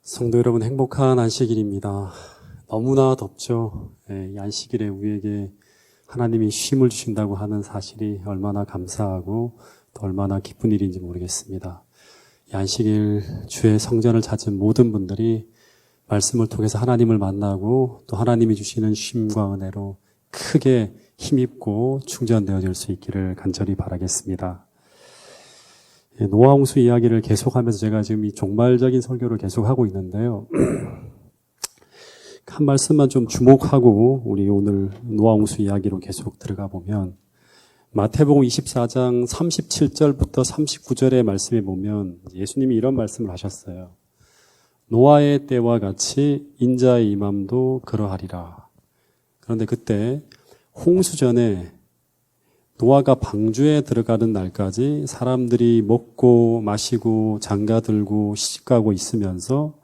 성도 여러분, 행복한 안식일입니다. 너무나 덥죠. 이 안식일에 우리에게 하나님이 쉼을 주신다고 하는 사실이 얼마나 감사하고 또 얼마나 기쁜 일인지 모르겠습니다. 이 안식일 주의 성전을 찾은 모든 분들이 말씀을 통해서 하나님을 만나고 또 하나님이 주시는 쉼과 은혜로 크게 힘입고 충전되어질 수 있기를 간절히 바라겠습니다. 노아 홍수 이야기를 계속하면서 제가 지금 이 종말적인 설교를 계속하고 있는데요. 한 말씀만 좀 주목하고 우리 오늘 노아 홍수 이야기로 계속 들어가 보면 마태복음 24장 37절부터 39절의 말씀에 보면 예수님이 이런 말씀을 하셨어요. 노아의 때와 같이 인자의 임함도 그러하리라. 그런데 그때 홍수 전에 노아가 방주에 들어가는 날까지 사람들이 먹고 마시고 장가들고 시집가고 있으면서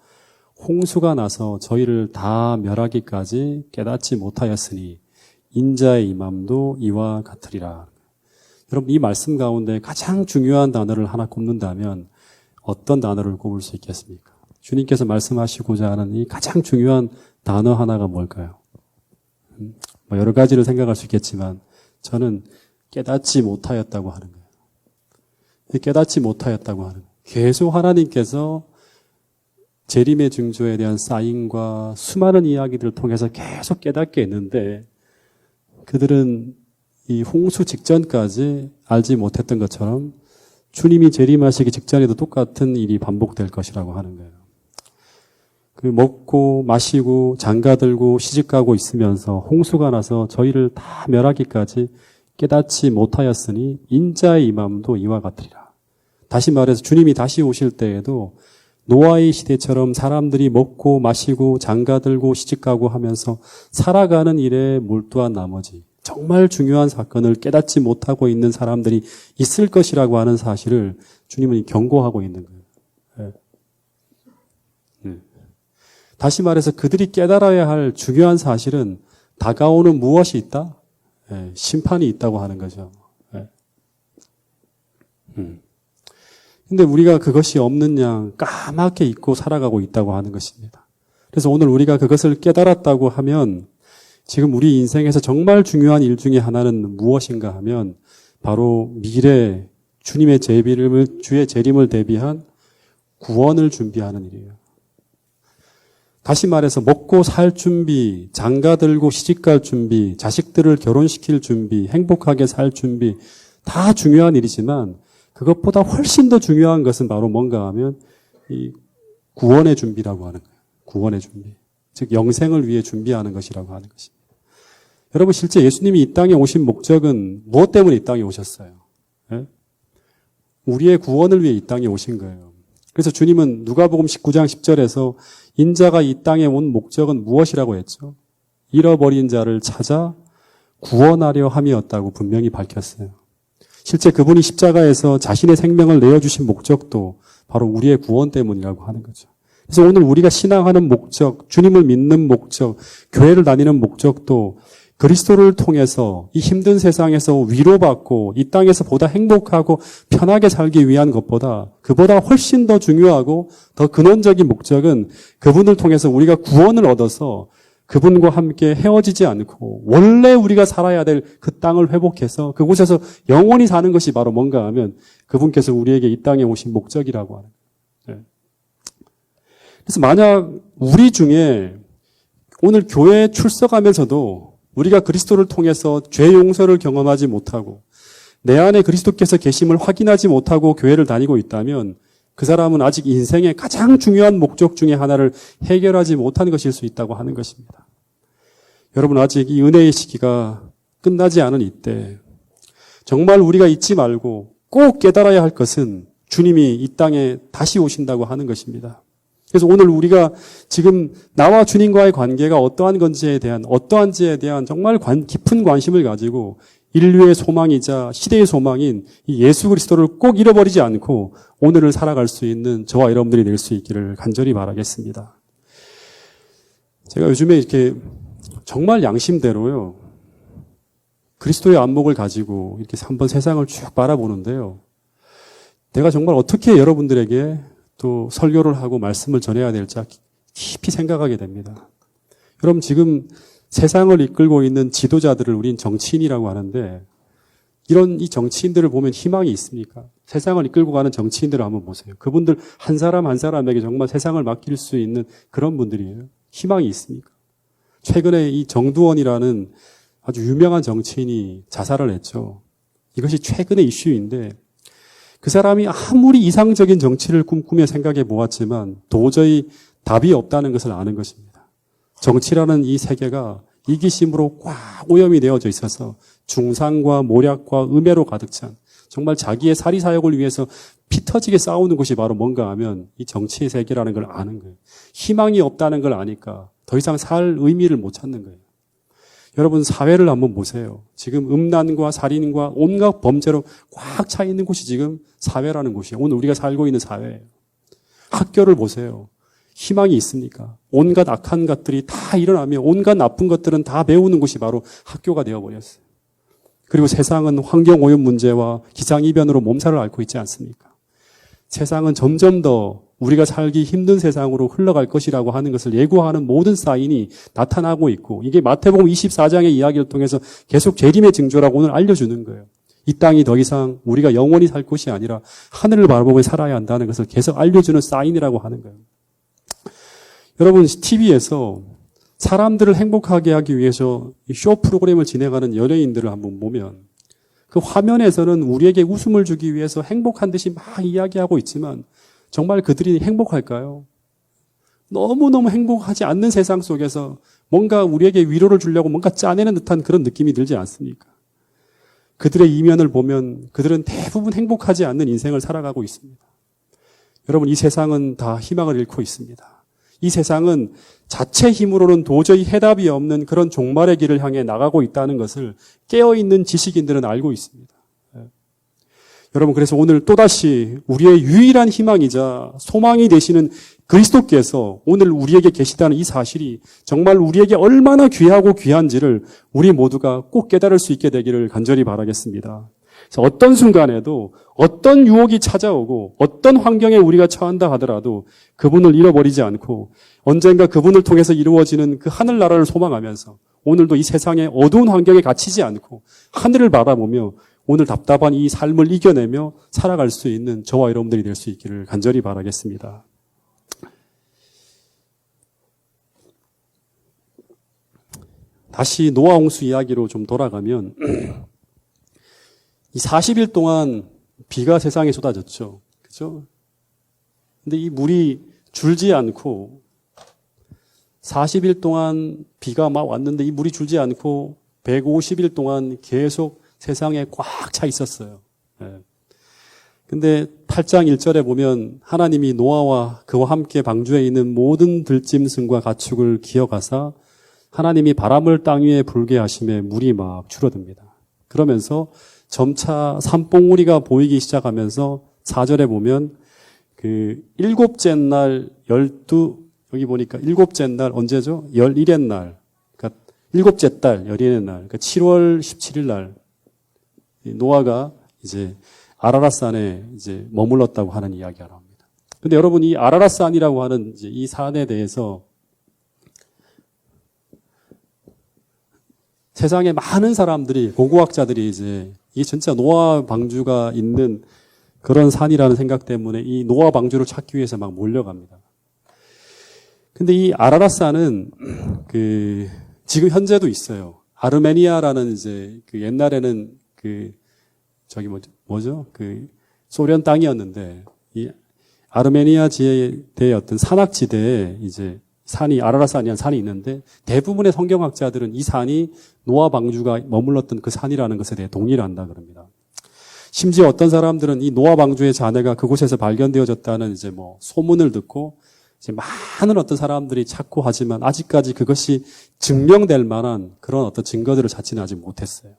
홍수가 나서 저희를 다 멸하기까지 깨닫지 못하였으니 인자의 임함도 이와 같으리라. 여러분, 이 말씀 가운데 가장 중요한 단어를 하나 꼽는다면 어떤 단어를 꼽을 수 있겠습니까? 주님께서 말씀하시고자 하는 이 가장 중요한 단어 하나가 뭘까요? 여러 가지를 생각할 수 있겠지만 저는 깨닫지 못하였다고 하는 거예요. 깨닫지 못하였다고 하는 거예요. 계속 하나님께서 재림의 징조에 대한 사인과 수많은 이야기들을 통해서 계속 깨닫게 했는데 그들은 이 홍수 직전까지 알지 못했던 것처럼 주님이 재림하시기 직전에도 똑같은 일이 반복될 것이라고 하는 거예요. 그 먹고 마시고 장가들고 시집가고 있으면서 홍수가 나서 저희를 다 멸하기까지 깨닫지 못하였으니 인자의 임함도 이와 같으리라. 다시 말해서 주님이 다시 오실 때에도 노아의 시대처럼 사람들이 먹고 마시고 장가들고 시집가고 하면서 살아가는 일에 몰두한 나머지 정말 중요한 사건을 깨닫지 못하고 있는 사람들이 있을 것이라고 하는 사실을 주님은 경고하고 있는 거예요. 네. 다시 말해서 그들이 깨달아야 할 중요한 사실은 다가오는 무엇이 있다? 심판이 있다고 하는 거죠. 근데 우리가 그것이 없는 양 까맣게 잊고 살아가고 있다고 하는 것입니다. 그래서 오늘 우리가 그것을 깨달았다고 하면 지금 우리 인생에서 정말 중요한 일 중에 하나는 무엇인가 하면 바로 미래 주님의 주의 재림을 대비한 구원을 준비하는 일이에요. 다시 말해서 먹고 살 준비, 장가들고 시집갈 준비, 자식들을 결혼시킬 준비, 행복하게 살 준비 다 중요한 일이지만 그것보다 훨씬 더 중요한 것은 바로 뭔가 하면 이 구원의 준비라고 하는 거예요. 구원의 준비. 즉 영생을 위해 준비하는 것이라고 하는 것입니다. 여러분 실제 예수님이 이 땅에 오신 목적은 무엇 때문에 이 땅에 오셨어요? 우리의 구원을 위해 이 땅에 오신 거예요. 그래서 주님은 누가복음 19장 10절에서 인자가 이 땅에 온 목적은 무엇이라고 했죠? 잃어버린 자를 찾아 구원하려 함이었다고 분명히 밝혔어요. 실제 그분이 십자가에서 자신의 생명을 내어주신 목적도 바로 우리의 구원 때문이라고 하는 거죠. 그래서 오늘 우리가 신앙하는 목적, 주님을 믿는 목적, 교회를 다니는 목적도 그리스도를 통해서 이 힘든 세상에서 위로받고 이 땅에서 보다 행복하고 편하게 살기 위한 것보다 그보다 훨씬 더 중요하고 더 근원적인 목적은 그분을 통해서 우리가 구원을 얻어서 그분과 함께 헤어지지 않고 원래 우리가 살아야 될 그 땅을 회복해서 그곳에서 영원히 사는 것이 바로 뭔가 하면 그분께서 우리에게 이 땅에 오신 목적이라고 하는 거예요. 그래서 만약 우리 중에 오늘 교회에 출석하면서도 우리가 그리스도를 통해서 죄 용서를 경험하지 못하고 내 안에 그리스도께서 계심을 확인하지 못하고 교회를 다니고 있다면 그 사람은 아직 인생의 가장 중요한 목적 중에 하나를 해결하지 못한 것일 수 있다고 하는 것입니다. 여러분 아직 이 은혜의 시기가 끝나지 않은 이때 정말 우리가 잊지 말고 꼭 깨달아야 할 것은 주님이 이 땅에 다시 오신다고 하는 것입니다. 그래서 오늘 우리가 지금 나와 주님과의 관계가 어떠한지에 대한 정말 깊은 관심을 가지고 인류의 소망이자 시대의 소망인 이 예수 그리스도를 꼭 잃어버리지 않고 오늘을 살아갈 수 있는 저와 여러분들이 될 수 있기를 간절히 바라겠습니다. 제가 요즘에 이렇게 정말 양심대로요. 그리스도의 안목을 가지고 이렇게 한번 세상을 쭉 바라보는데요. 내가 정말 어떻게 여러분들에게 또 설교를 하고 말씀을 전해야 될지 깊이 생각하게 됩니다. 여러분 지금 세상을 이끌고 있는 지도자들을 우린 정치인이라고 하는데 이런 이 정치인들을 보면 희망이 있습니까? 세상을 이끌고 가는 정치인들을 한번 보세요. 그분들 한 사람 한 사람에게 정말 세상을 맡길 수 있는 그런 분들이에요. 희망이 있습니까? 최근에 이 정두원이라는 아주 유명한 정치인이 자살을 했죠. 이것이 최근의 이슈인데 그 사람이 아무리 이상적인 정치를 꿈꾸며 생각해 보았지만 도저히 답이 없다는 것을 아는 것입니다. 정치라는 이 세계가 이기심으로 꽉 오염이 되어져 있어서 중상과 모략과 음해로 가득 찬 정말 자기의 사리사욕을 위해서 피 터지게 싸우는 것이 바로 뭔가 하면 이 정치의 세계라는 걸 아는 거예요. 희망이 없다는 걸 아니까 더 이상 살 의미를 못 찾는 거예요. 여러분 사회를 한번 보세요. 지금 음란과 살인과 온갖 범죄로 꽉 차 있는 곳이 지금 사회라는 곳이에요. 오늘 우리가 살고 있는 사회예요. 학교를 보세요. 희망이 있습니까? 온갖 악한 것들이 다 일어나며 온갖 나쁜 것들은 다 배우는 곳이 바로 학교가 되어버렸어요. 그리고 세상은 환경오염 문제와 기상이변으로 몸살을 앓고 있지 않습니까? 세상은 점점 더 우리가 살기 힘든 세상으로 흘러갈 것이라고 하는 것을 예고하는 모든 사인이 나타나고 있고 이게 마태복음 24장의 이야기를 통해서 계속 재림의 징조라고 오늘 알려주는 거예요. 이 땅이 더 이상 우리가 영원히 살 곳이 아니라 하늘을 바라보며 살아야 한다는 것을 계속 알려주는 사인이라고 하는 거예요. 여러분 TV에서 사람들을 행복하게 하기 위해서 쇼 프로그램을 진행하는 연예인들을 한번 보면 그 화면에서는 우리에게 웃음을 주기 위해서 행복한 듯이 막 이야기하고 있지만 정말 그들이 행복할까요? 너무너무 행복하지 않는 세상 속에서 뭔가 우리에게 위로를 주려고 뭔가 짜내는 듯한 그런 느낌이 들지 않습니까? 그들의 이면을 보면 그들은 대부분 행복하지 않는 인생을 살아가고 있습니다. 여러분 이 세상은 다 희망을 잃고 있습니다. 이 세상은 자체 힘으로는 도저히 해답이 없는 그런 종말의 길을 향해 나가고 있다는 것을 깨어있는 지식인들은 알고 있습니다. 여러분 그래서 오늘 또다시 우리의 유일한 희망이자 소망이 되시는 그리스도께서 오늘 우리에게 계시다는 이 사실이 정말 우리에게 얼마나 귀하고 귀한지를 우리 모두가 꼭 깨달을 수 있게 되기를 간절히 바라겠습니다. 그래서 어떤 순간에도 어떤 유혹이 찾아오고 어떤 환경에 우리가 처한다 하더라도 그분을 잃어버리지 않고 언젠가 그분을 통해서 이루어지는 그 하늘나라를 소망하면서 오늘도 이 세상의 어두운 환경에 갇히지 않고 하늘을 바라보며 오늘 답답한 이 삶을 이겨내며 살아갈 수 있는 저와 여러분들이 될 수 있기를 간절히 바라겠습니다. 다시 노아 홍수 이야기로 좀 돌아가면 이 40일 동안 비가 세상에 쏟아졌죠. 그죠? 근데 이 물이 줄지 않고 40일 동안 비가 막 왔는데 이 물이 줄지 않고 150일 동안 계속 세상에 꽉 차 있었어요. 근데 8장 1절에 보면 하나님이 노아와 그와 함께 방주에 있는 모든 들짐승과 가축을 기어가사 하나님이 바람을 땅 위에 불게 하심에 물이 막 줄어듭니다. 그러면서 점차 산봉우리가 보이기 시작하면서 4절에 보면 그 일곱째 날 여기 보니까 일곱째 날 언제죠? 11의 날. 그러니까 일곱째 달 11의 날. 그러니까 7월 17일 날 노아가 이제 아라랏산에 이제 머물렀다고 하는 이야기가 나옵니다. 근데 여러분 이 아라랏산이라고 하는 이제 이 산에 대해서 세상에 많은 사람들이 고고학자들이 이제 이게 진짜 노아 방주가 있는 그런 산이라는 생각 때문에 이 노아 방주를 찾기 위해서 막 몰려갑니다. 근데 이 아라랏산은 그 지금 현재도 있어요. 아르메니아라는 이제 그 옛날에는 그 저기 뭐죠? 그 소련 땅이었는데 이 아르메니아 지대의 어떤 산악지대에 이제 산이 아라랏산이라는 산이 있는데 대부분의 성경학자들은 이 산이 노아 방주가 머물렀던 그 산이라는 것에 대해 동의를 한다 그럽니다. 심지어 어떤 사람들은 이 노아 방주의 잔해가 그곳에서 발견되어졌다는 이제 뭐 소문을 듣고 이제 많은 어떤 사람들이 찾고 하지만 아직까지 그것이 증명될 만한 그런 어떤 증거들을 찾지는 아직 못했어요.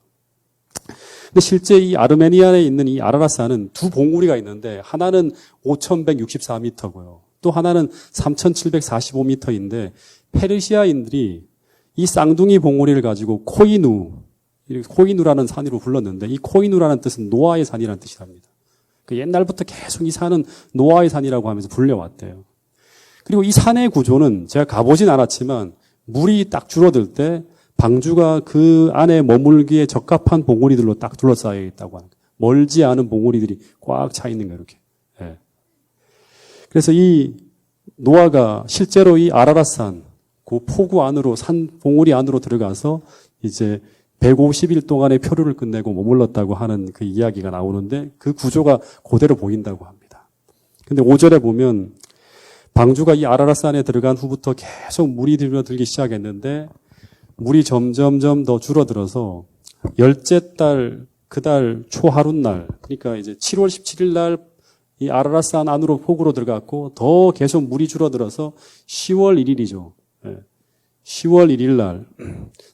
근데 실제 이 아르메니아에 있는 이 아라랏산은 두 봉우리가 있는데 하나는 5,164m고요. 또 하나는 3,745m인데 페르시아인들이 이 쌍둥이 봉우리를 가지고 코이누라는 산으로 불렀는데 이 코이누라는 뜻은 노아의 산이라는 뜻이랍니다. 그 옛날부터 계속 이 산은 노아의 산이라고 하면서 불려왔대요. 그리고 이 산의 구조는 제가 가보진 않았지만 물이 딱 줄어들 때 방주가 그 안에 머물기에 적합한 봉우리들로 딱 둘러싸여 있다고 하는 거예요. 멀지 않은 봉우리들이 꽉 차 있는 거예요, 이렇게. 예. 그래서 이 노아가 실제로 이 아라랏산, 그 포구 안으로, 산 봉우리 안으로 들어가서 이제 150일 동안의 표류를 끝내고 머물렀다고 하는 그 이야기가 나오는데 그 구조가 그대로 보인다고 합니다. 근데 5절에 보면 방주가 이 아라랏산에 들어간 후부터 계속 물이 들어들기 시작했는데 물이 점점점 더 줄어들어서 열째 달, 그달 초하룻날, 그러니까 이제 7월 17일 날 이 아라랏산 안으로 폭우로 들어갔고 더 계속 물이 줄어들어서 10월 1일이죠. 10월 1일 날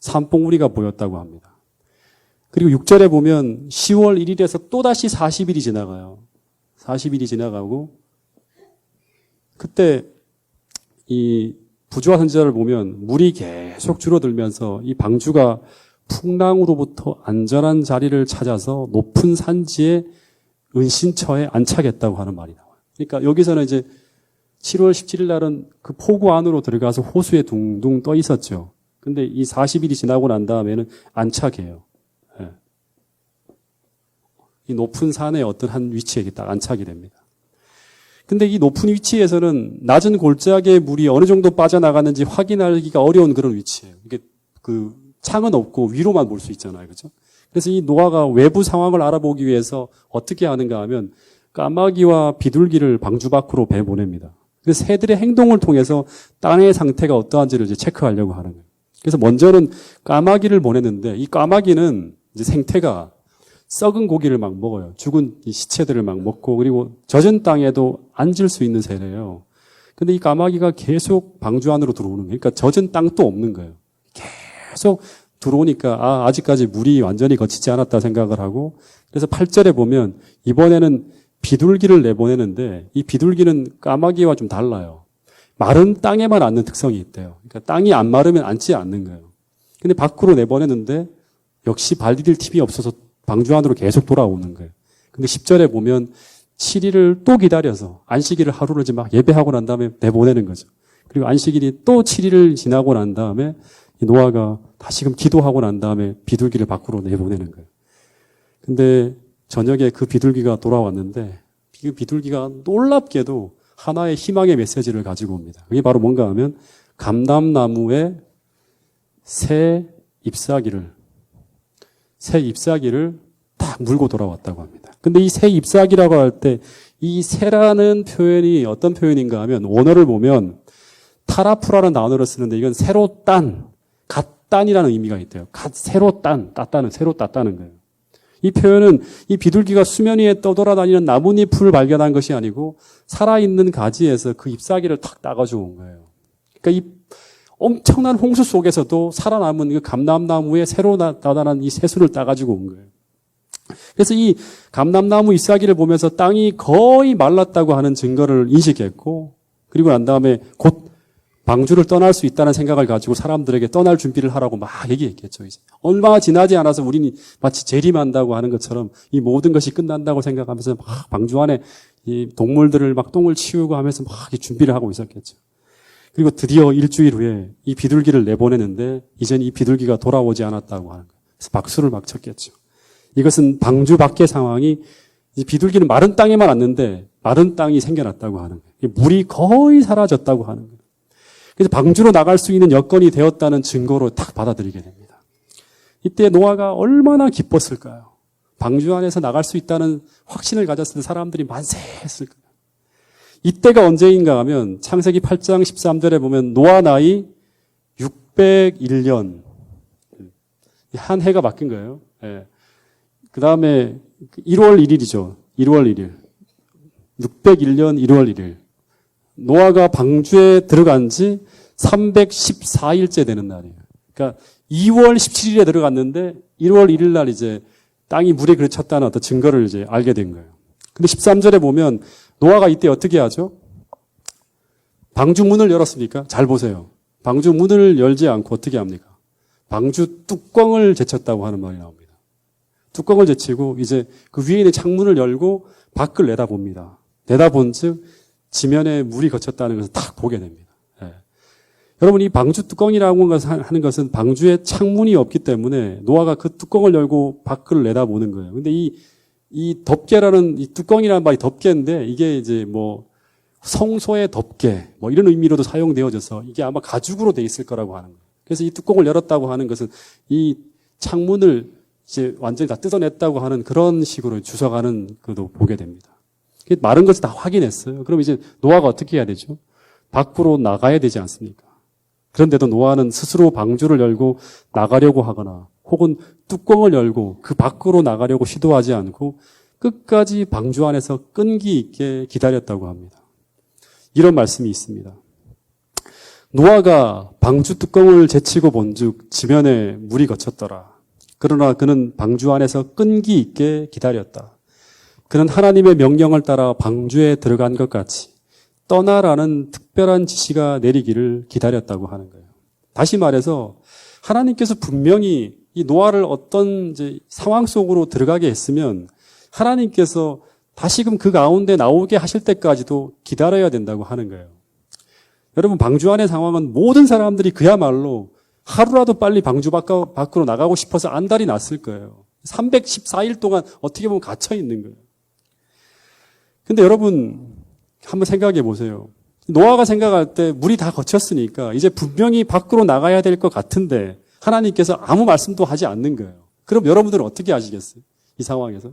산봉우리가 보였다고 합니다. 그리고 6절에 보면 10월 1일에서 또다시 40일이 지나가요. 40일이 지나가고 그때 이 부조와 선지자를 보면 물이 계속 줄어들면서 이 방주가 풍랑으로부터 안전한 자리를 찾아서 높은 산지에 은신처에 안착했다고 하는 말이 나와요. 그러니까 여기서는 이제 7월 17일 날은 그 포구 안으로 들어가서 호수에 둥둥 떠 있었죠. 근데 이 40일이 지나고 난 다음에는 안착해요. 예. 이 높은 산의 어떤 한 위치에 딱 안착이 됩니다. 근데 이 높은 위치에서는 낮은 골짜기의 물이 어느 정도 빠져나가는지 확인하기가 어려운 그런 위치예요. 이게 그 창은 없고 위로만 볼 수 있잖아요. 그죠? 그래서 이 노아가 외부 상황을 알아보기 위해서 어떻게 하는가 하면 까마귀와 비둘기를 방주 밖으로 배보냅니다. 그래서 새들의 행동을 통해서 땅의 상태가 어떠한지를 이제 체크하려고 하는 거예요. 그래서 먼저는 까마귀를 보냈는데 이 까마귀는 이제 생태가 썩은 고기를 막 먹어요. 죽은 이 시체들을 막 먹고 그리고 젖은 땅에도 앉을 수 있는 새래요. 근데 이 까마귀가 계속 방주 안으로 들어오는 거예요. 그러니까 젖은 땅도 없는 거예요. 계속 들어오니까 아직까지 물이 완전히 거치지 않았다 생각을 하고 그래서 8절에 보면 이번에는 비둘기를 내보내는데 이 비둘기는 까마귀와 좀 달라요. 마른 땅에만 앉는 특성이 있대요. 그러니까 땅이 안 마르면 앉지 않는 거예요. 근데 밖으로 내보내는데 역시 발 디딜 틈이 없어서 방주 안으로 계속 돌아오는 거예요. 근데 10절에 보면 7일을 또 기다려서 안식일을 하루를 이제 막 예배하고 난 다음에 내보내는 거죠. 그리고 안식일이 또 7일을 지나고 난 다음에 이 노아가 다시금 기도하고 난 다음에 비둘기를 밖으로 내보내는 거예요. 근데 저녁에 그 비둘기가 돌아왔는데 그 비둘기가 놀랍게도 하나의 희망의 메시지를 가지고 옵니다. 그게 바로 뭔가 하면 감람나무에 새 잎사귀를 딱 물고 돌아왔다고 합니다. 근데 이 새 잎사귀라고 할 때 이 새라는 표현이 어떤 표현인가 하면 원어를 보면 타라프라는 단어를 쓰는데 이건 새로 딴, 갓딴이라는 의미가 있대요. 새로 땄다는 거예요. 이 표현은 이 비둘기가 수면 위에 떠돌아다니는 나뭇잎을 발견한 것이 아니고 살아있는 가지에서 그 잎사귀를 탁 따가지고 온 거예요. 그러니까 이 엄청난 홍수 속에서도 살아남은 그 감람나무에 새로 나타난 이 새순을 따가지고 온 거예요. 그래서 이 감람나무 잎사귀를 보면서 땅이 거의 말랐다고 하는 증거를 인식했고 그리고 난 다음에 곧 방주를 떠날 수 있다는 생각을 가지고 사람들에게 떠날 준비를 하라고 막 얘기했겠죠. 이제 얼마 지나지 않아서 우리는 마치 재림한다고 하는 것처럼 이 모든 것이 끝난다고 생각하면서 막 방주 안에 이 동물들을 막 똥을 치우고 하면서 막 준비를 하고 있었겠죠. 그리고 드디어 일주일 후에 이 비둘기를 내보내는데 이젠 이 비둘기가 돌아오지 않았다고 하는 거예요. 그래서 박수를 막 쳤겠죠. 이것은 방주 밖의 상황이 이 비둘기는 마른 땅에만 왔는데 마른 땅이 생겨났다고 하는 거예요. 물이 거의 사라졌다고 하는 거예요. 그래서 방주로 나갈 수 있는 여건이 되었다는 증거로 딱 받아들이게 됩니다. 이때 노아가 얼마나 기뻤을까요? 방주 안에서 나갈 수 있다는 확신을 가졌을 때 사람들이 만세했을 거예요. 이때가 언제인가 하면 창세기 8장 13절에 보면 노아 나이 601년 한 해가 바뀐 거예요. 예. 그 다음에 1월 1일이죠. 1월 1일 601년 1월 1일 노아가 방주에 들어간 지 314일째 되는 날이에요. 그러니까 2월 17일에 들어갔는데 1월 1일 날 이제 땅이 물에 그쳤다는 어떤 증거를 이제 알게 된 거예요. 근데 13절에 보면 노아가 이때 어떻게 하죠? 방주 문을 열었으니까 잘 보세요. 방주 문을 열지 않고 어떻게 합니까? 방주 뚜껑을 제쳤다고 하는 말이 나옵니다. 뚜껑을 제치고 이제 그 위에 있는 창문을 열고 밖을 내다봅니다. 내다본즉 지면에 물이 거쳤다는 것을 딱 보게 됩니다. 예. 여러분, 이 방주 뚜껑이라고 하는 것은 방주에 창문이 없기 때문에 노아가 그 뚜껑을 열고 밖을 내다보는 거예요. 근데 이 덮개라는 이 뚜껑이라는 말이 덮개인데 이게 이제 뭐 성소의 덮개 뭐 이런 의미로도 사용되어져서 이게 아마 가죽으로 돼 있을 거라고 하는 거예요. 그래서 이 뚜껑을 열었다고 하는 것은 이 창문을 이제 완전히 다 뜯어냈다고 하는 그런 식으로 주석하는 것도 보게 됩니다. 마른 것을 다 확인했어요. 그럼 이제 노아가 어떻게 해야 되죠? 밖으로 나가야 되지 않습니까? 그런데도 노아는 스스로 방주를 열고 나가려고 하거나 혹은 뚜껑을 열고 그 밖으로 나가려고 시도하지 않고 끝까지 방주 안에서 끈기 있게 기다렸다고 합니다. 이런 말씀이 있습니다. 노아가 방주 뚜껑을 제치고 본즉 지면에 물이 거쳤더라. 그러나 그는 방주 안에서 끈기 있게 기다렸다. 그는 하나님의 명령을 따라 방주에 들어간 것 같이 떠나라는 특별한 지시가 내리기를 기다렸다고 하는 거예요. 다시 말해서 하나님께서 분명히 이 노아를 어떤 이제 상황 속으로 들어가게 했으면 하나님께서 다시금 그 가운데 나오게 하실 때까지도 기다려야 된다고 하는 거예요. 여러분, 방주 안의 상황은 모든 사람들이 그야말로 하루라도 빨리 방주 밖으로 나가고 싶어서 안달이 났을 거예요. 314일 동안 어떻게 보면 갇혀 있는 거예요. 근데 여러분, 한번 생각해 보세요. 노아가 생각할 때 물이 다 거쳤으니까 이제 분명히 밖으로 나가야 될 것 같은데 하나님께서 아무 말씀도 하지 않는 거예요. 그럼 여러분들은 어떻게 하시겠어요? 이 상황에서?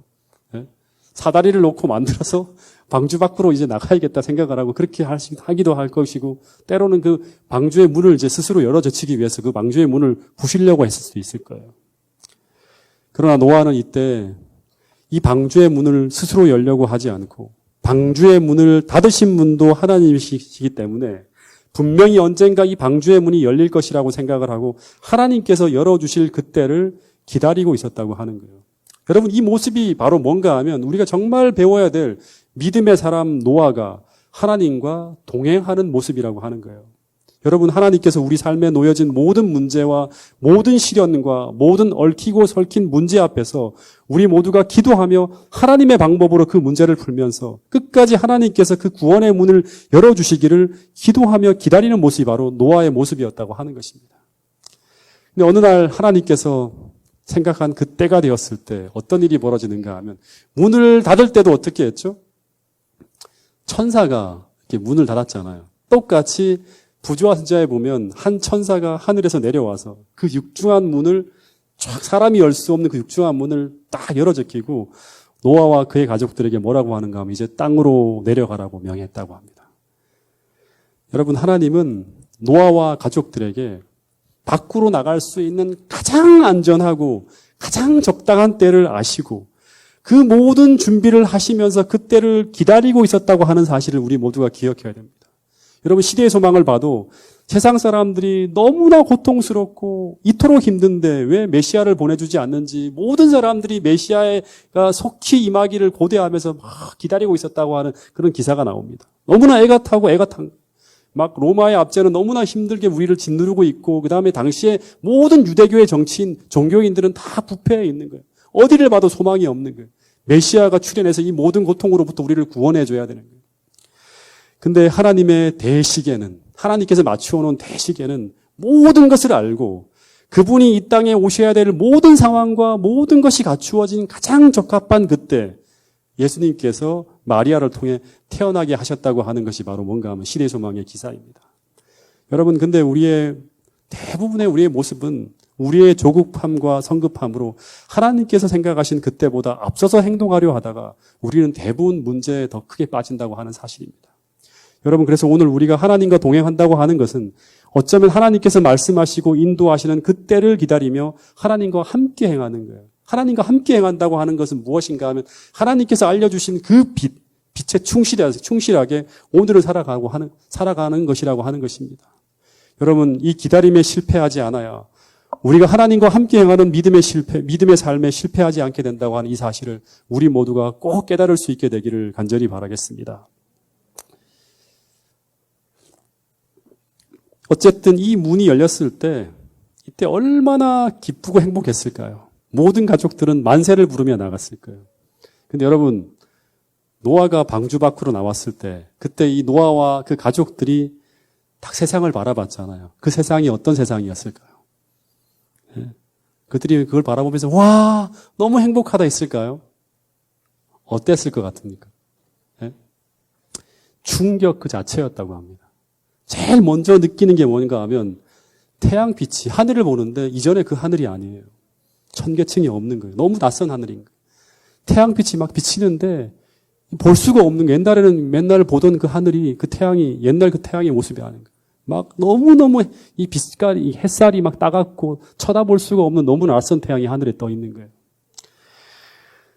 네? 사다리를 놓고 만들어서 방주 밖으로 이제 나가야겠다 생각을 하고 그렇게 하기도 할 것이고 때로는 그 방주의 문을 이제 스스로 열어젖히기 위해서 그 방주의 문을 부시려고 했을 수도 있을 거예요. 그러나 노아는 이때 이 방주의 문을 스스로 열려고 하지 않고 방주의 문을 닫으신 분도 하나님이시기 때문에 분명히 언젠가 이 방주의 문이 열릴 것이라고 생각을 하고 하나님께서 열어주실 그때를 기다리고 있었다고 하는 거예요. 여러분, 이 모습이 바로 뭔가 하면 우리가 정말 배워야 될 믿음의 사람 노아가 하나님과 동행하는 모습이라고 하는 거예요. 여러분, 하나님께서 우리 삶에 놓여진 모든 문제와 모든 시련과 모든 얽히고 설킨 문제 앞에서 우리 모두가 기도하며 하나님의 방법으로 그 문제를 풀면서 끝까지 하나님께서 그 구원의 문을 열어주시기를 기도하며 기다리는 모습이 바로 노아의 모습이었다고 하는 것입니다. 근데 어느 날 하나님께서 생각한 그 때가 되었을 때 어떤 일이 벌어지는가 하면 문을 닫을 때도 어떻게 했죠? 천사가 이렇게 문을 닫았잖아요. 똑같이 부조화서자에 보면 한 천사가 하늘에서 내려와서 그 육중한 문을 쫙 사람이 열 수 없는 그 육중한 문을 딱 열어젖히고 노아와 그의 가족들에게 뭐라고 하는가 하면 이제 땅으로 내려가라고 명했다고 합니다. 여러분, 하나님은 노아와 가족들에게 밖으로 나갈 수 있는 가장 안전하고 가장 적당한 때를 아시고 그 모든 준비를 하시면서 그때를 기다리고 있었다고 하는 사실을 우리 모두가 기억해야 됩니다. 여러분, 시대의 소망을 봐도 세상 사람들이 너무나 고통스럽고 이토록 힘든데 왜 메시아를 보내주지 않는지 모든 사람들이 메시아가 속히 임하기를 고대하면서 막 기다리고 있었다고 하는 그런 기사가 나옵니다. 너무나 애가 타고 막 로마의 압제는 너무나 힘들게 우리를 짓누르고 있고 그 다음에 당시에 모든 유대교의 정치인, 종교인들은 다 부패해 있는 거예요. 어디를 봐도 소망이 없는 거예요. 메시아가 출현해서 이 모든 고통으로부터 우리를 구원해 줘야 되는 거예요. 근데 하나님의 대식에는 하나님께서 맞추어놓은 대식에는 모든 것을 알고 그분이 이 땅에 오셔야 될 모든 상황과 모든 것이 갖추어진 가장 적합한 그때 예수님께서 마리아를 통해 태어나게 하셨다고 하는 것이 바로 뭔가 하면 시대 소망의 기사입니다. 여러분, 근데 대부분의 우리의 모습은 우리의 조급함과 성급함으로 하나님께서 생각하신 그때보다 앞서서 행동하려 하다가 우리는 대부분 문제에 더 크게 빠진다고 하는 사실입니다. 여러분, 그래서 오늘 우리가 하나님과 동행한다고 하는 것은 어쩌면 하나님께서 말씀하시고 인도하시는 그때를 기다리며 하나님과 함께 행하는 거예요. 하나님과 함께 행한다고 하는 것은 무엇인가 하면 하나님께서 알려주신 그 빛에 충실하게 오늘을 살아가는 것이라고 하는 것입니다. 여러분, 이 기다림에 실패하지 않아야 우리가 하나님과 함께 행하는 믿음의 삶에 실패하지 않게 된다고 하는 이 사실을 우리 모두가 꼭 깨달을 수 있게 되기를 간절히 바라겠습니다. 어쨌든 이 문이 열렸을 때 이때 얼마나 기쁘고 행복했을까요? 모든 가족들은 만세를 부르며 나갔을 거예요. 근데 여러분, 노아가 방주 밖으로 나왔을 때 그때 이 노아와 그 가족들이 딱 세상을 바라봤잖아요. 그 세상이 어떤 세상이었을까요? 예. 그들이 그걸 바라보면서 와 너무 행복하다 했을까요? 어땠을 것 같습니까? 예? 충격 그 자체였다고 합니다. 제일 먼저 느끼는 게 뭔가 하면 태양빛이 하늘을 보는데 이전에 그 하늘이 아니에요. 천계층이 없는 거예요. 너무 낯선 하늘인 거예요. 태양빛이 막 비치는데 볼 수가 없는 거예요. 옛날에는 맨날 보던 그 하늘이 그 태양이 옛날 그 태양의 모습이 아닌 거예요. 막 너무너무 이 빛깔, 이 햇살이 막 따갑고 쳐다볼 수가 없는 너무 낯선 태양이 하늘에 떠 있는 거예요.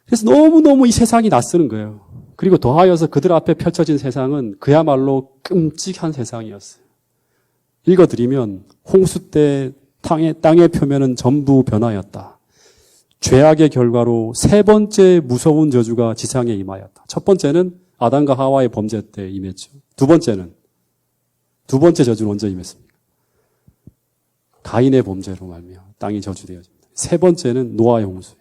그래서 너무너무 이 세상이 낯서는 거예요. 그리고 더하여서 그들 앞에 펼쳐진 세상은 그야말로 끔찍한 세상이었어요. 읽어드리면 홍수 때 땅의 표면은 전부 변하였다. 죄악의 결과로 세 번째 무서운 저주가 지상에 임하였다. 첫 번째는 아담과 하와의 범죄 때 임했죠. 두 번째 저주는 언제 임했습니까? 가인의 범죄로 말미암아 땅이 저주되어집니다. 세 번째는 노아의 홍수예요.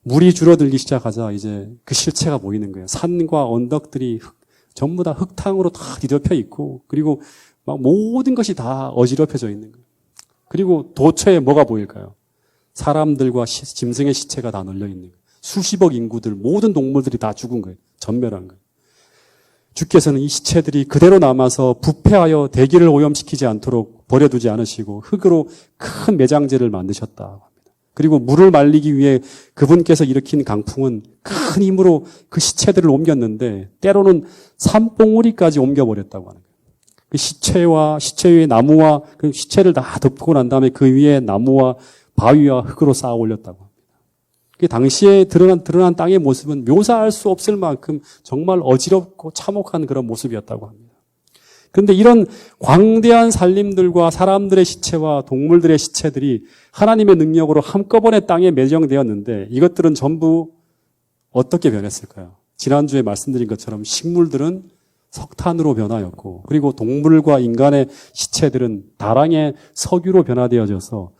물이 줄어들기 시작하자 이제 그 실체가 보이는 거예요. 산과 언덕들이 전부 다 흙탕으로 다 뒤덮여 있고 그리고 막 모든 것이 다 어지럽혀져 있는 거예요. 그리고 도처에 뭐가 보일까요? 사람들과 짐승의 시체가 다 널려 있는 거예요. 수십억 인구들, 모든 동물들이 다 죽은 거예요. 전멸한 거예요. 주께서는 이 시체들이 그대로 남아서 부패하여 대기를 오염시키지 않도록 버려두지 않으시고 흙으로 큰 매장재를 만드셨다고 합니다. 그리고 물을 말리기 위해 그분께서 일으킨 강풍은 큰 힘으로 그 시체들을 옮겼는데 때로는 산봉우리까지 옮겨버렸다고 하는 거예요. 그 시체와 시체 위에 나무와 그 시체를 다 덮고 난 다음에 그 위에 나무와 바위와 흙으로 쌓아 올렸다고 합니다. 그 당시에 드러난 땅의 모습은 묘사할 수 없을 만큼 정말 어지럽고 참혹한 그런 모습이었다고 합니다. 그런데 이런 광대한 산림들과 사람들의 시체와 동물들의 시체들이 하나님의 능력으로 한꺼번에 땅에 매정되었는데 이것들은 전부 어떻게 변했을까요? 지난주에 말씀드린 것처럼 식물들은 석탄으로 변하였고 그리고 동물과 인간의 시체들은 다랑의 석유로 변화되어져서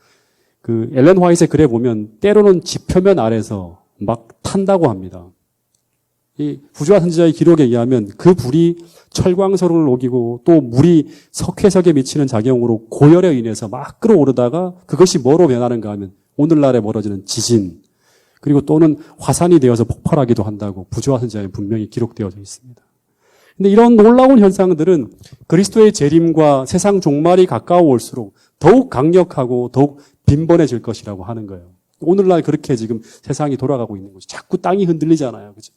그 엘렌 화이트의 글에 보면 때로는 지표면 아래서 막 탄다고 합니다. 이 부조화 선지자의 기록에 의하면 그 불이 철광석을 녹이고 또 물이 석회석에 미치는 작용으로 고열에 인해서 막 끌어오르다가 그것이 뭐로 변하는가 하면 오늘날에 벌어지는 지진 그리고 또는 화산이 되어서 폭발하기도 한다고 부조화 선지자에 분명히 기록되어져 있습니다. 근데 이런 놀라운 현상들은 그리스도의 재림과 세상 종말이 가까워올수록 더욱 강력하고 더욱 빈번해질 것이라고 하는 거예요. 오늘날 그렇게 지금 세상이 돌아가고 있는 것이 자꾸 땅이 흔들리잖아요. 그죠?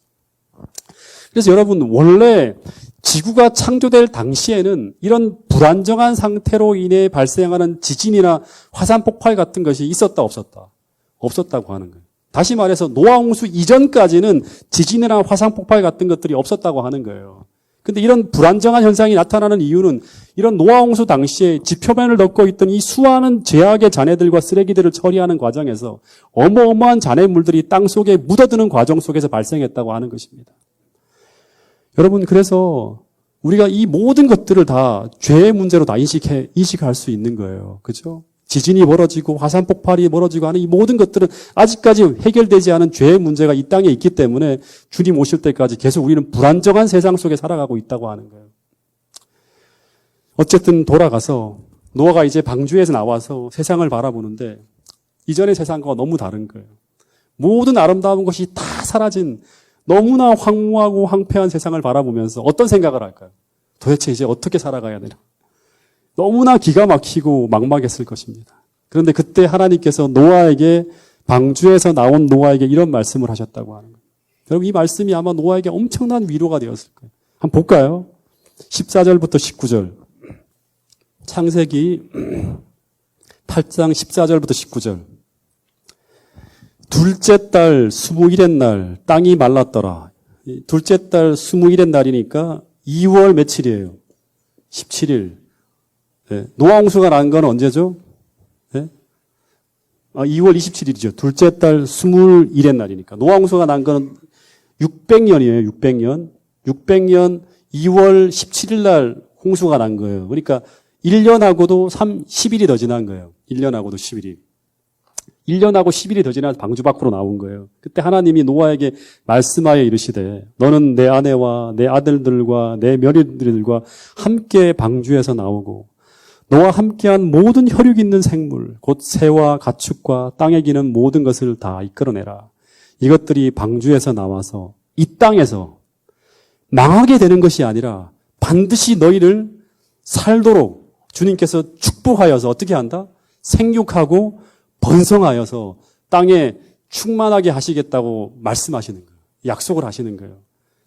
그래서 여러분 원래 지구가 창조될 당시에는 이런 불안정한 상태로 인해 발생하는 지진이나 화산 폭발 같은 것이 있었다 없었다? 없었다고 하는 거예요. 다시 말해서 노아 홍수 이전까지는 지진이나 화산 폭발 같은 것들이 없었다고 하는 거예요. 근데 이런 불안정한 현상이 나타나는 이유는 이런 노아 홍수 당시에 지표면을 덮고 있던 이 수많은 죄악의 잔해들과 쓰레기들을 처리하는 과정에서 어마어마한 잔해물들이 땅 속에 묻어드는 과정 속에서 발생했다고 하는 것입니다. 여러분 그래서 우리가 이 모든 것들을 다 죄의 문제로 다 인식할 수 있는 거예요. 그렇죠? 지진이 벌어지고 화산 폭발이 벌어지고 하는 이 모든 것들은 아직까지 해결되지 않은 죄의 문제가 이 땅에 있기 때문에 주님 오실 때까지 계속 우리는 불안정한 세상 속에 살아가고 있다고 하는 거예요. 어쨌든 돌아가서 노아가 이제 방주에서 나와서 세상을 바라보는데 이전의 세상과 너무 다른 거예요. 모든 아름다운 것이 다 사라진 너무나 황무하고 황폐한 세상을 바라보면서 어떤 생각을 할까요? 도대체 이제 어떻게 살아가야 되나? 너무나 기가 막히고 막막했을 것입니다. 그런데 그때 하나님께서 노아에게 방주에서 나온 노아에게 이런 말씀을 하셨다고 하는 거예요. 여러분 이 말씀이 아마 노아에게 엄청난 위로가 되었을 거예요. 한번 볼까요? 14절부터 19절. 창세기 8장 14절부터 19절. 둘째 달 21의 날 땅이 말랐더라. 둘째 달 21의 날이니까 2월 며칠이에요? 17일. 네. 노아 홍수가 난 건 언제죠? 네? 2월 27일이죠. 둘째 달 21의 날이니까. 노아 홍수가 난 건 600년이에요. 600년. 600년 2월 17일 날 홍수가 난 거예요. 그러니까 1년하고도 10일이 더 지난 거예요. 1년하고도 10일이. 1년하고 10일이 더 지나서 방주 밖으로 나온 거예요. 그때 하나님이 노아에게 말씀하여 이르시되 너는 내 아내와 내 아들들과 내 며느리들과 함께 방주에서 나오고 너와 함께한 모든 혈육 있는 생물 곧 새와 가축과 땅에 기는 모든 것을 다 이끌어내라. 이것들이 방주에서 나와서 이 땅에서 망하게 되는 것이 아니라 반드시 너희를 살도록 주님께서 축복하여서 어떻게 한다? 생육하고 번성하여서 땅에 충만하게 하시겠다고 말씀하시는 거예요. 약속을 하시는 거예요.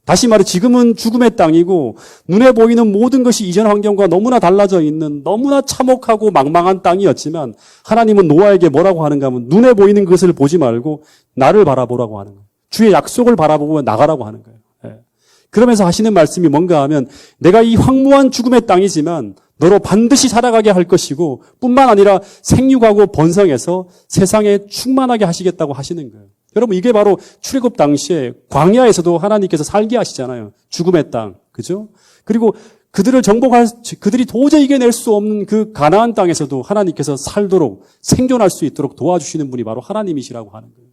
다시 말해 지금은 죽음의 땅이고 눈에 보이는 모든 것이 이전 환경과 너무나 달라져 있는 너무나 참혹하고 망망한 땅이었지만 하나님은 노아에게 뭐라고 하는가 하면 눈에 보이는 것을 보지 말고 나를 바라보라고 하는 거예요. 주의 약속을 바라보고 나가라고 하는 거예요. 예. 그러면서 하시는 말씀이 뭔가 하면 내가 이 황무한 죽음의 땅이지만 너로 반드시 살아가게 할 것이고 뿐만 아니라 생육하고 번성해서 세상에 충만하게 하시겠다고 하시는 거예요. 여러분 이게 바로 출애굽 당시에 광야에서도 하나님께서 살게 하시잖아요. 죽음의 땅. 그죠? 그리고 그들이 도저히 이겨낼 수 없는 그 가나안 땅에서도 하나님께서 살도록 생존할 수 있도록 도와주시는 분이 바로 하나님이시라고 하는 거예요.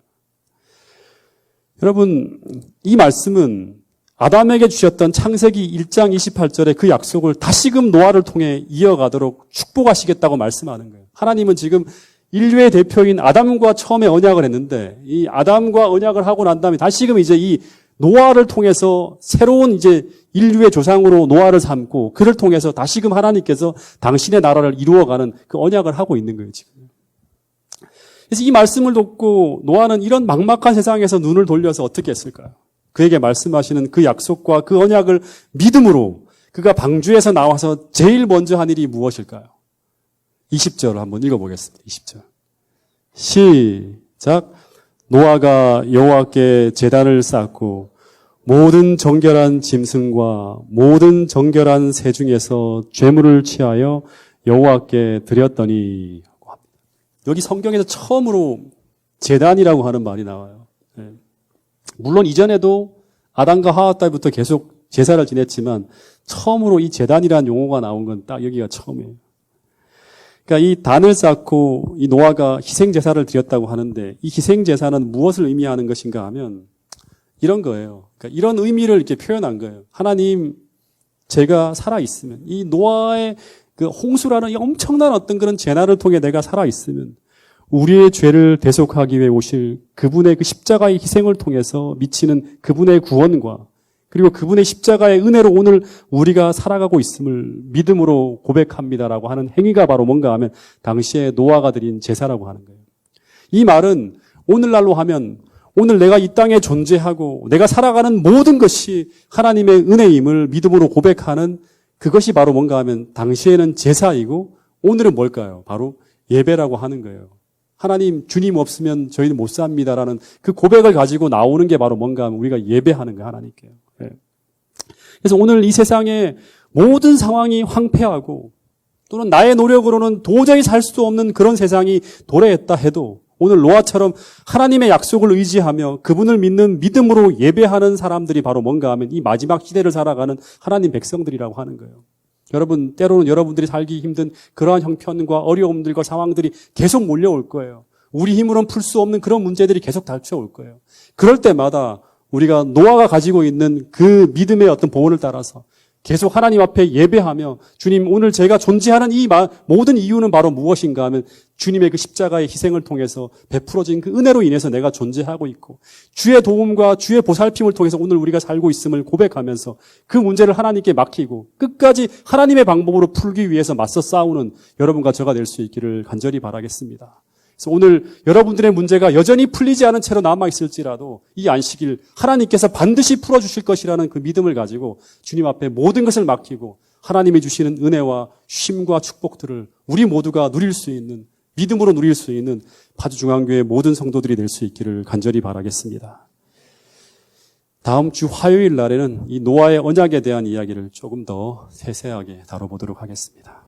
여러분 이 말씀은 아담에게 주셨던 창세기 1장 28절의 그 약속을 다시금 노아를 통해 이어가도록 축복하시겠다고 말씀하는 거예요. 하나님은 지금 인류의 대표인 아담과 처음에 언약을 했는데 이 아담과 언약을 하고 난 다음에 다시금 이제 이 노아를 통해서 새로운 이제 인류의 조상으로 노아를 삼고 그를 통해서 다시금 하나님께서 당신의 나라를 이루어가는 그 언약을 하고 있는 거예요, 지금. 그래서 이 말씀을 듣고 노아는 이런 막막한 세상에서 눈을 돌려서 어떻게 했을까요? 그에게 말씀하시는 그 약속과 그 언약을 믿음으로 그가 방주에서 나와서 제일 먼저 한 일이 무엇일까요? 20절을 한번 읽어보겠습니다. 20절. 시작. 노아가 여호와께 제단을 쌓고 모든 정결한 짐승과 모든 정결한 새 중에서 죄물을 취하여 여호와께 드렸더니 여기 성경에서 처음으로 제단이라고 하는 말이 나와요. 물론 이전에도 아담과 하와 때부터 계속 제사를 지냈지만 처음으로 이 제단이라는 용어가 나온 건 딱 여기가 처음이에요. 그러니까 이 단을 쌓고 이 노아가 희생제사를 드렸다고 하는데 이 희생제사는 무엇을 의미하는 것인가 하면 이런 거예요. 그러니까 이런 의미를 이렇게 표현한 거예요. 하나님, 제가 살아있으면 이 노아의 그 홍수라는 이 엄청난 어떤 그런 재난을 통해 내가 살아있으면 우리의 죄를 대속하기 위해 오실 그분의 그 십자가의 희생을 통해서 미치는 그분의 구원과 그리고 그분의 십자가의 은혜로 오늘 우리가 살아가고 있음을 믿음으로 고백합니다라고 하는 행위가 바로 뭔가 하면 당시에 노아가 드린 제사라고 하는 거예요. 이 말은 오늘날로 하면 오늘 내가 이 땅에 존재하고 내가 살아가는 모든 것이 하나님의 은혜임을 믿음으로 고백하는 그것이 바로 뭔가 하면 당시에는 제사이고 오늘은 뭘까요? 바로 예배라고 하는 거예요. 하나님, 주님 없으면 저희는 못 삽니다라는 그 고백을 가지고 나오는 게 바로 뭔가 하면 우리가 예배하는 거예요, 하나님께. 그래서 오늘 이 세상에 모든 상황이 황폐하고 또는 나의 노력으로는 도저히 살 수 없는 그런 세상이 도래했다 해도 오늘 노아처럼 하나님의 약속을 의지하며 그분을 믿는 믿음으로 예배하는 사람들이 바로 뭔가 하면 이 마지막 시대를 살아가는 하나님 백성들이라고 하는 거예요. 여러분, 때로는 여러분들이 살기 힘든 그러한 형편과 어려움들과 상황들이 계속 몰려올 거예요. 우리 힘으로는 풀 수 없는 그런 문제들이 계속 닥쳐올 거예요. 그럴 때마다 우리가 노아가 가지고 있는 그 믿음의 어떤 보온을 따라서 계속 하나님 앞에 예배하며 주님 오늘 제가 존재하는 이 모든 이유는 바로 무엇인가 하면 주님의 그 십자가의 희생을 통해서 베풀어진 그 은혜로 인해서 내가 존재하고 있고 주의 도움과 주의 보살핌을 통해서 오늘 우리가 살고 있음을 고백하면서 그 문제를 하나님께 맡기고 끝까지 하나님의 방법으로 풀기 위해서 맞서 싸우는 여러분과 저가 될 수 있기를 간절히 바라겠습니다. 그래서 오늘 여러분들의 문제가 여전히 풀리지 않은 채로 남아있을지라도 이 안식일 하나님께서 반드시 풀어주실 것이라는 그 믿음을 가지고 주님 앞에 모든 것을 맡기고 하나님이 주시는 은혜와 쉼과 축복들을 우리 모두가 누릴 수 있는 믿음으로 누릴 수 있는 파주중앙교회 모든 성도들이 될 수 있기를 간절히 바라겠습니다. 다음 주 화요일 날에는 이 노아의 언약에 대한 이야기를 조금 더 세세하게 다뤄보도록 하겠습니다.